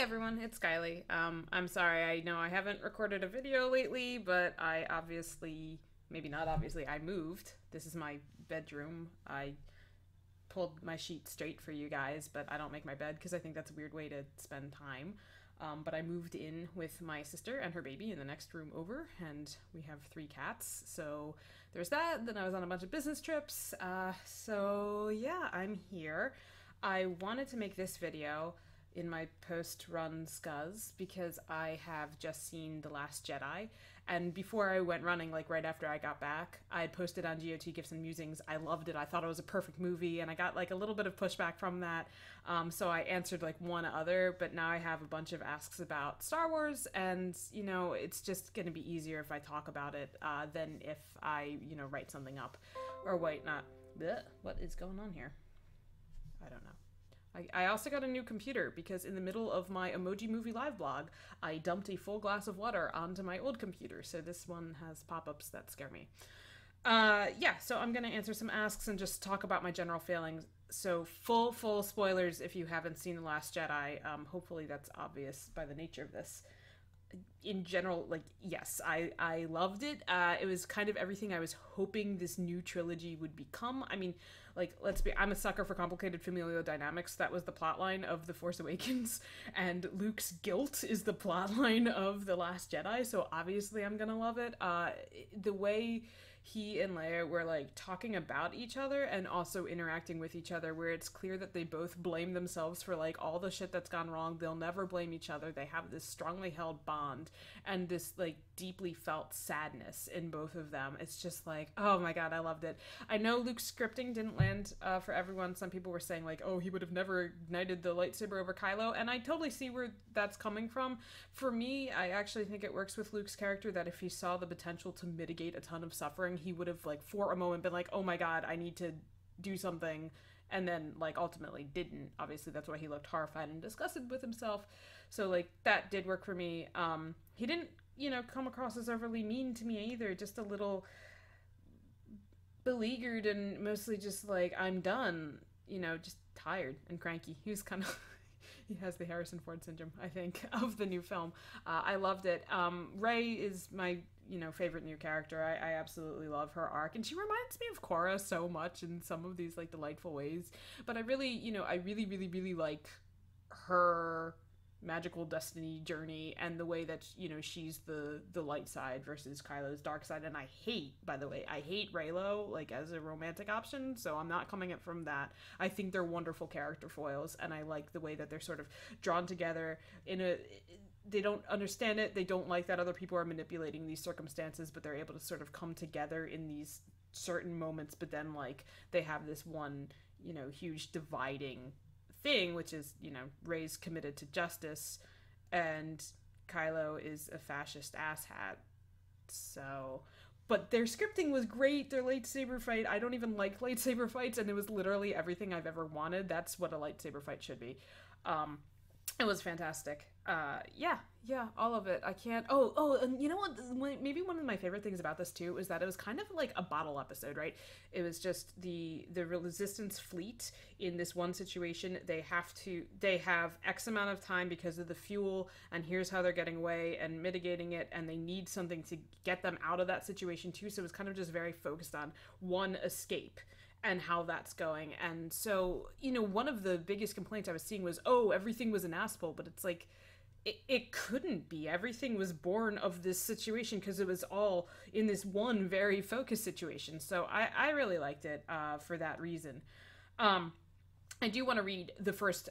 everyone, it's Skyly. I'm sorry, I know I haven't recorded a video lately, but I obviously, maybe not obviously, I moved. This is my bedroom. I pulled my sheet straight for you guys, but I don't make my bed because I think that's a weird way to spend time. But I moved in with my sister and her baby in the next room over, and we have three cats. So there's that. Then I was on a bunch of business trips. So yeah, I'm here. I wanted to make this video in my post-run scuzz because I have just seen The Last Jedi, and before I went running, like right after I got back, I had posted on GOT Gifts and Musings. I loved it. I thought it was a perfect movie, and I got like a little bit of pushback from that. So I answered like one other, but now I have a bunch of asks about Star Wars, and it's just going to be easier if I talk about it than if I write something up or wait. Not bleh, what is going on here? I don't know. I also got a new computer because in the middle of my Emoji Movie Live blog, I dumped a full glass of water onto my old computer, so this one has pop-ups that scare me. Yeah, so I'm going to answer some asks and just talk about my general feelings. So full spoilers if you haven't seen The Last Jedi. Hopefully that's obvious by the nature of this. In general, like, yes, I loved it. It was kind of everything I was hoping this new trilogy would become. I mean, like, I'm a sucker for complicated familial dynamics. That was the plotline of The Force Awakens, and Luke's guilt is the plotline of The Last Jedi, so obviously I'm gonna love it. The way he and Leia were like talking about each other and also interacting with each other, where it's clear that they both blame themselves for like all the shit that's gone wrong. They'll never blame each other. They have this strongly held bond and this like deeply felt sadness in both of them. It's just like, oh my god, I loved it. I know Luke's scripting didn't land for everyone. Some people were saying like, oh, he would have never ignited the lightsaber over Kylo, and I totally see where that's coming from. For me, I actually think it works with Luke's character that if he saw the potential to mitigate a ton of suffering, he would have like for a moment been like, oh my god, I need to do something, and then like ultimately didn't. Obviously that's why he looked horrified and disgusted with himself. So like that did work for me. He didn't come across as overly mean to me either, just a little beleaguered and mostly just like, I'm done, just tired and cranky. He was kind of he has the Harrison Ford syndrome, I think, of the new film. I loved it. Rey is my favorite new character. I absolutely love her arc, and she reminds me of Korra so much in some of these like delightful ways. But I really, I really like her magical destiny journey and the way that she's the light side versus Kylo's dark side. And I hate, by the way, Reylo like as a romantic option, so I'm not coming at from that. I think they're wonderful character foils, and I like the way that they're sort of drawn together in a, they don't understand it, they don't like that other people are manipulating these circumstances, but they're able to sort of come together in these certain moments, but then like they have this one huge dividing thing, which is Rey's committed to justice and Kylo is a fascist asshat. So, but their scripting was great. Their lightsaber fight, I don't even like lightsaber fights, and it was literally everything I've ever wanted. That's what a lightsaber fight should be. It was fantastic. Yeah, all of it. I can't. And you know what? Maybe one of my favorite things about this too is that it was kind of like a bottle episode, right? It was just the Resistance fleet in this one situation. They have X amount of time because of the fuel, and here's how they're getting away and mitigating it, and they need something to get them out of that situation too. So it was kind of just very focused on one escape and how that's going. And so, one of the biggest complaints I was seeing was, oh, everything was an asshole, but it's like, it couldn't be. Everything was born of this situation because it was all in this one very focused situation. So I really liked it for that reason. I do want to read the first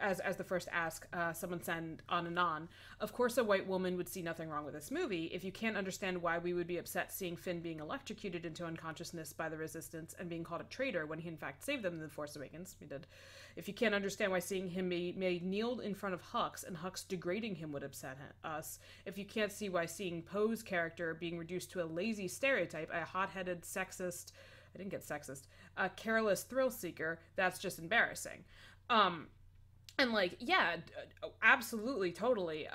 as the first ask someone sent on and on. Of course, a white woman would see nothing wrong with this movie. If you can't understand why we would be upset seeing Finn being electrocuted into unconsciousness by the Resistance and being called a traitor when he in fact saved them in The Force Awakens, we did. If you can't understand why seeing him made kneel in front of Hux and Hux degrading him would upset us. If you can't see why seeing Poe's character being reduced to a lazy stereotype, a hot-headed sexist, I didn't get sexist, a careless thrill seeker, that's just embarrassing. And like, yeah, absolutely, totally.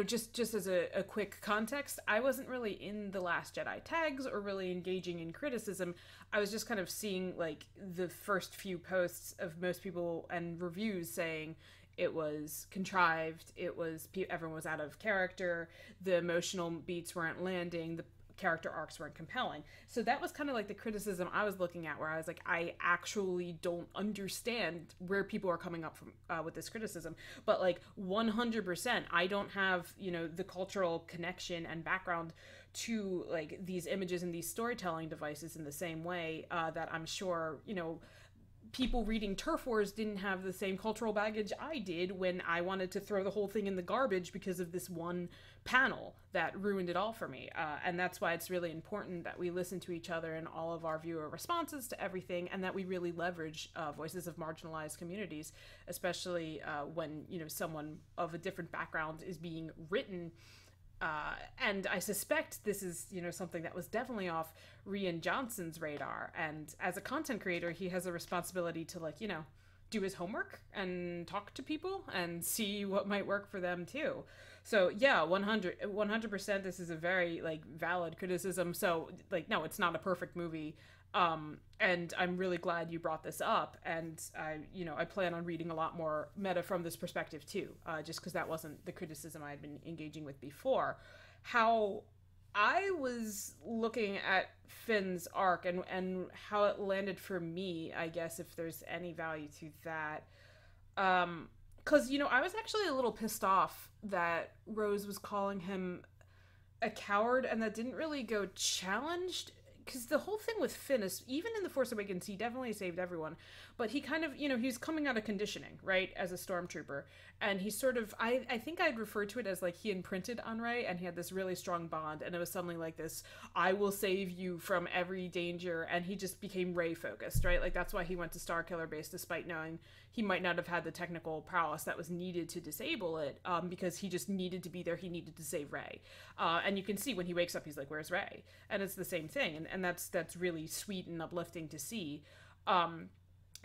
Just as a quick context, I wasn't really in The Last Jedi tags or really engaging in criticism. I was just kind of seeing like the first few posts of most people and reviews saying It was contrived. It was everyone was out of character. The emotional beats weren't landing. The character arcs weren't compelling. So that was kind of like the criticism I was looking at, where I was like, I actually don't understand where people are coming up from with this criticism. But like 100%, I don't have, you know, the cultural connection and background to like these images and these storytelling devices in the same way that I'm sure, you know, people reading Turf Wars didn't have the same cultural baggage I did when I wanted to throw the whole thing in the garbage because of this one panel that ruined it all for me. And that's why it's really important that we listen to each other in all of our viewer responses to everything, and that we really leverage voices of marginalized communities, especially when, you know, someone of a different background is being written. And I suspect this is, you know, something that was definitely off Rian Johnson's radar. And as a content creator, he has a responsibility to, like, you know, do his homework and talk to people and see what might work for them too. So yeah, 100%, this is a very like valid criticism. So like, no, it's not a perfect movie. And I'm really glad you brought this up, and I plan on reading a lot more meta from this perspective too, just because that wasn't the criticism I had been engaging with before. How I was looking at Finn's arc and how it landed for me, I guess, if there's any value to that. Because, you know, I was actually a little pissed off that Rose was calling him a coward, and that didn't really go challenged. Because the whole thing with Finn is, even in The Force Awakens, he definitely saved everyone. But he kind of, you know, he's coming out of conditioning, right, as a stormtrooper. And he sort of, I think I'd refer to it as like he imprinted on Rey, and he had this really strong bond. And it was something like this, I will save you from every danger. And he just became Rey focused, right? Like that's why he went to Starkiller Base, despite knowing he might not have had the technical prowess that was needed to disable it, because he just needed to be there. He needed to save Rey. And you can see when he wakes up, he's like, where's Rey? And it's the same thing. And that's really sweet and uplifting to see.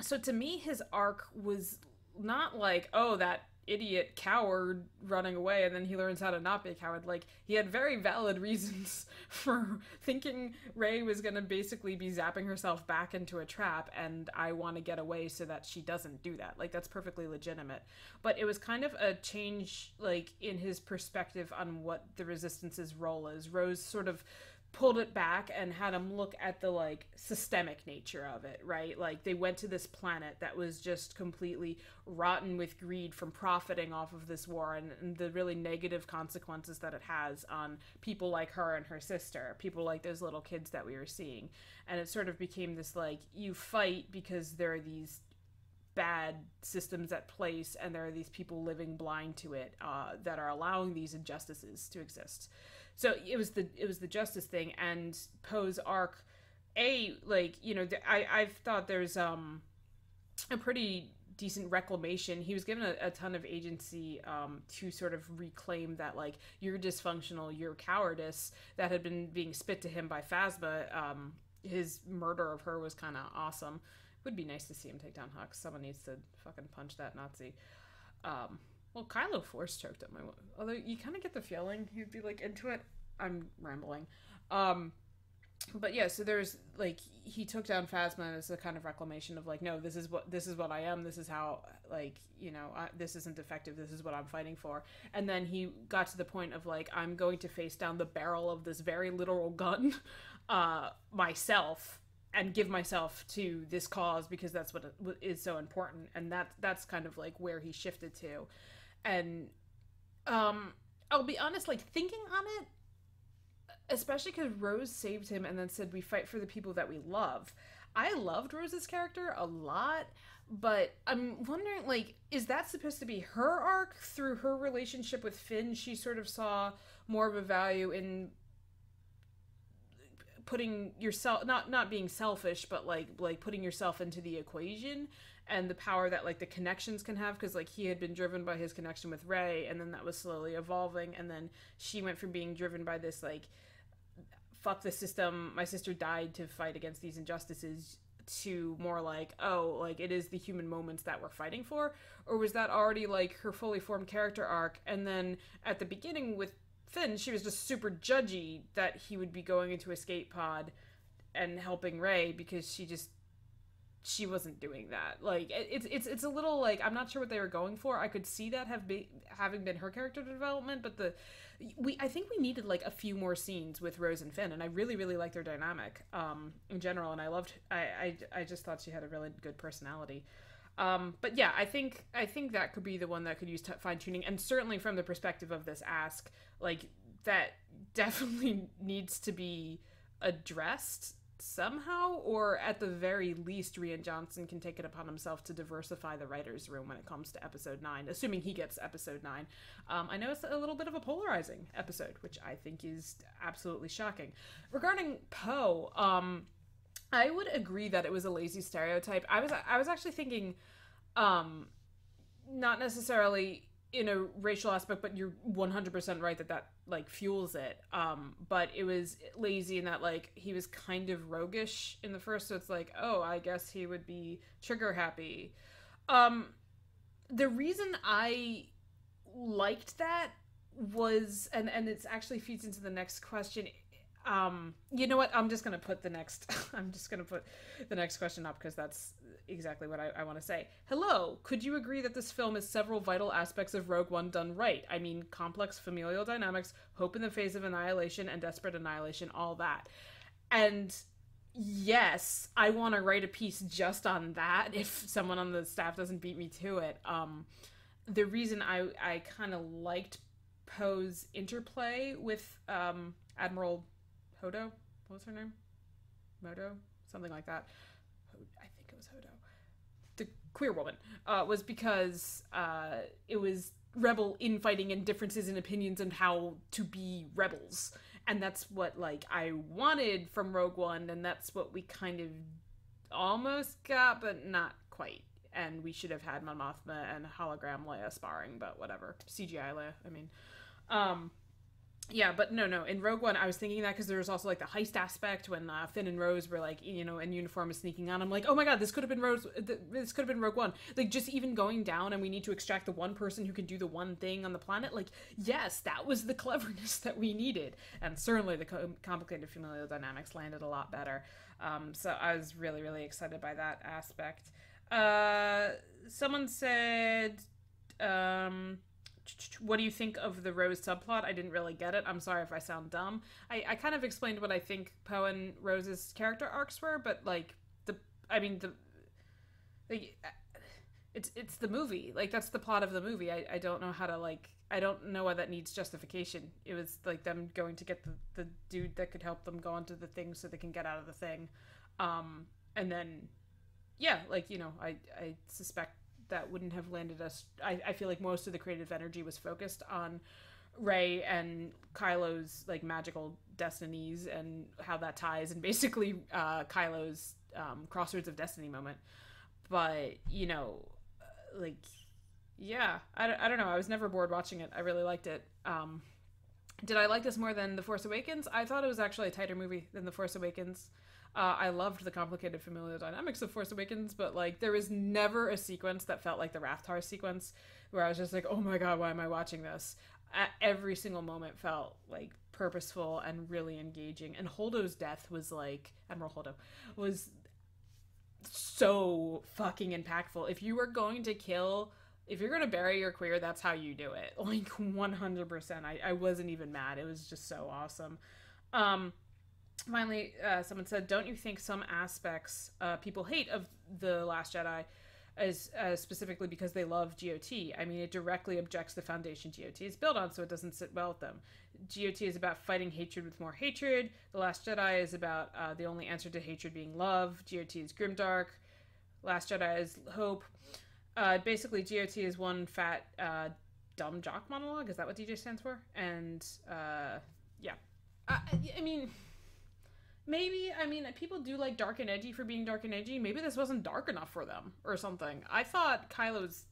So to me, his arc was not like, oh, that idiot coward running away and then he learns how to not be a coward. Like, he had very valid reasons for thinking Rey was going to basically be zapping herself back into a trap, and I want to get away so that she doesn't do that. Like, that's perfectly legitimate. But it was kind of a change, like, in his perspective on what the Resistance's role is. Rose sort of pulled it back and had him look at the like systemic nature of it, right? Like they went to this planet that was just completely rotten with greed from profiting off of this war, and the really negative consequences that it has on people like her and her sister, people like those little kids that we were seeing. And it sort of became this like, you fight because there are these bad systems at place and there are these people living blind to it, that are allowing these injustices to exist. So it was the justice thing. And Poe's arc, I've thought there's a pretty decent reclamation. He was given a ton of agency to sort of reclaim that, like, you're dysfunctional, you're cowardice that had been being spit to him by Phasma. His murder of her was kind of awesome. It would be nice to see him take down Hux. Someone needs to fucking punch that Nazi. Well, Kylo force choked him. Although you kind of get the feeling he'd be like into it. I'm rambling. But yeah, so there's like, he took down Phasma as a kind of reclamation of like, no, this is what I am. This is how, like, you know, this isn't effective. This is what I'm fighting for. And then he got to the point of like, I'm going to face down the barrel of this very literal gun myself, and give myself to this cause because that's what is so important. And that's kind of like where he shifted to. And I'll be honest, like, thinking on it, especially because Rose saved him and then said, we fight for the people that we love. I loved Rose's character a lot, but I'm wondering, like, is that supposed to be her arc through her relationship with Finn? She sort of saw more of a value in putting yourself, not being selfish, but like putting yourself into the equation, and the power that like the connections can have, because like he had been driven by his connection with Rey, and then that was slowly evolving, and then she went from being driven by this like, fuck the system, my sister died to fight against these injustices, to more like, oh, like it is the human moments that we're fighting for? Or was that already like her fully formed character arc, and then at the beginning with Finn, she was just super judgy that he would be going into escape pod and helping Rey because she wasn't doing that. Like it's a little like I'm not sure what they were going for. I could see that having been her character development, but I think we needed like a few more scenes with Rose and Finn, and I really really liked their dynamic in general, and I just thought she had a really good personality. But yeah, I think that could be the one that could use fine tuning, and certainly from the perspective of this ask, like that definitely needs to be addressed somehow, or at the very least Rian Johnson can take it upon himself to diversify the writer's room when it comes to episode 9, assuming he gets episode 9. I know it's a little bit of a polarizing episode, which I think is absolutely shocking. Regarding Poe, I would agree that it was a lazy stereotype. I was actually thinking, not necessarily in a racial aspect, but you're 100% right that like fuels it. But it was lazy in that like he was kind of roguish in the first, so it's like, oh, I guess he would be trigger happy. The reason I liked that was, and it actually feeds into the next question. You know what? I'm just gonna put the next question up because that's exactly what I want to say. Hello, could you agree that this film has several vital aspects of Rogue One done right? I mean, complex familial dynamics, hope in the face of annihilation, and desperate annihilation, all that. And yes, I want to write a piece just on that if someone on the staff doesn't beat me to it. The reason I kind of liked Poe's interplay with Admiral Hodo, what was her name? Modo? Something like that. I think it was Hodo. The queer woman. Was because it was rebel infighting and differences in opinions and how to be rebels. And that's what, like, I wanted from Rogue One, and that's what we kind of almost got, but not quite. And we should have had Mon Mothma and hologram Leia sparring, but whatever. CGI Leia, I mean. Yeah, but no. In Rogue One, I was thinking that because there was also like the heist aspect when Finn and Rose were like, you know, in uniform and sneaking on. I'm like, oh my god, this could have been Rose. This could have been Rogue One. Like just even going down, and we need to extract the one person who can do the one thing on the planet. Like, yes, that was the cleverness that we needed, and certainly the complicated familial dynamics landed a lot better. So I was really really excited by that aspect. Someone said. What do you think of the Rose subplot? I didn't really get it. I'm sorry if I sound dumb. I kind of explained what I think Poe and Rose's character arcs were, but like it's the movie. Like that's the plot of the movie. I don't know how to like. I don't know why that needs justification. It was like them going to get the dude that could help them go onto the thing so they can get out of the thing, and then yeah, like you know, I suspect that wouldn't have landed us. I feel like most of the creative energy was focused on Rey and Kylo's like magical destinies and how that ties, and basically Kylo's Crossroads of Destiny moment. But you know, like yeah, I don't know. I was never bored watching it. I really liked it. Did I like this more than The Force Awakens? I thought it was actually a tighter movie than The Force Awakens. I loved the complicated familial dynamics of Force Awakens, but like there was never a sequence that felt like the Rathtar sequence where I was just like, oh my god, why am I watching this? Every single moment felt like purposeful and really engaging. And Holdo's death was like, Admiral Holdo was so fucking impactful. If you're going to bury your queer, that's how you do it. Like 100%. I wasn't even mad. It was just so awesome. Finally, someone said, don't you think some aspects people hate of The Last Jedi is specifically because they love GOT? I mean, it directly objects the foundation GOT is built on, so it doesn't sit well with them. GOT is about fighting hatred with more hatred. The Last Jedi is about the only answer to hatred being love. GOT is grimdark. Last Jedi is hope. Basically, GOT is one fat dumb jock monologue. Is that what DJ stands for? And yeah. I mean... Maybe, I mean, people do like dark and edgy for being dark and edgy. Maybe this wasn't dark enough for them or something. I thought Kylo's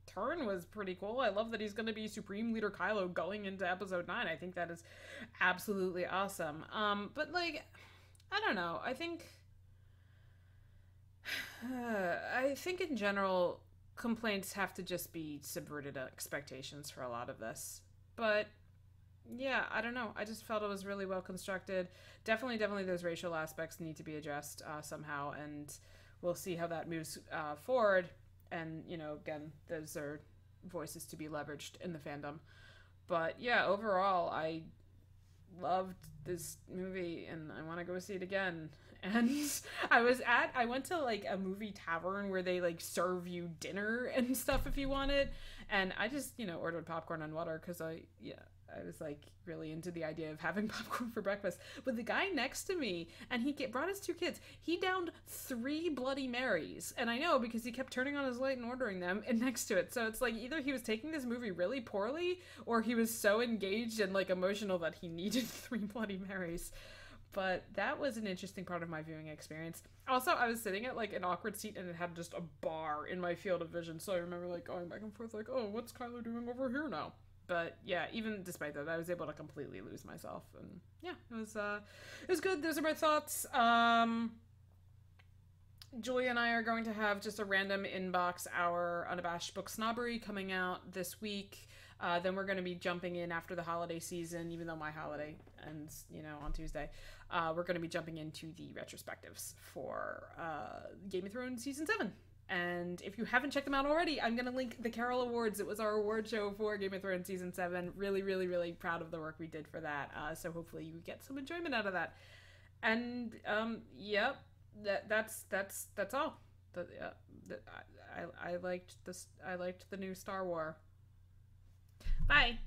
turn was pretty cool. I love that he's going to be Supreme Leader Kylo going into episode 9. I think that is absolutely awesome. But like, I don't know. I think in general, complaints have to just be subverted expectations for a lot of this. But yeah, I don't know. I just felt it was really well constructed. Definitely those racial aspects need to be addressed somehow. And we'll see how that moves forward. And, you know, again, those are voices to be leveraged in the fandom. But yeah, overall, I loved this movie and I want to go see it again. And I went to like a movie tavern where they like serve you dinner and stuff if you want it. And I just, you know, ordered popcorn and water because I was like really into the idea of having popcorn for breakfast. But the guy next to me, and brought his two kids, he downed 3 Bloody Marys. And I know because he kept turning on his light and ordering them and next to it. So it's like either he was taking this movie really poorly or he was so engaged and like emotional that he needed 3 Bloody Marys. But that was an interesting part of my viewing experience. Also, I was sitting at like an awkward seat and it had just a bar in my field of vision. So I remember like going back and forth like, oh, what's Kylo doing over here now? But yeah, even despite that, I was able to completely lose myself, and yeah, it was good. Those are my thoughts. Julia and I are going to have just a random inbox hour unabashed book snobbery coming out this week. Then we're going to be jumping in after the holiday season, even though my holiday ends, you know, on Tuesday. We're going to be jumping into the retrospectives for Game of Thrones season 7. And if you haven't checked them out already, I'm going to link the Carol Awards. It was our award show for Game of Thrones Season 7. Really, really, really proud of the work we did for that. So hopefully you get some enjoyment out of that. And, yep, that's all. I liked the new Star Wars. Bye.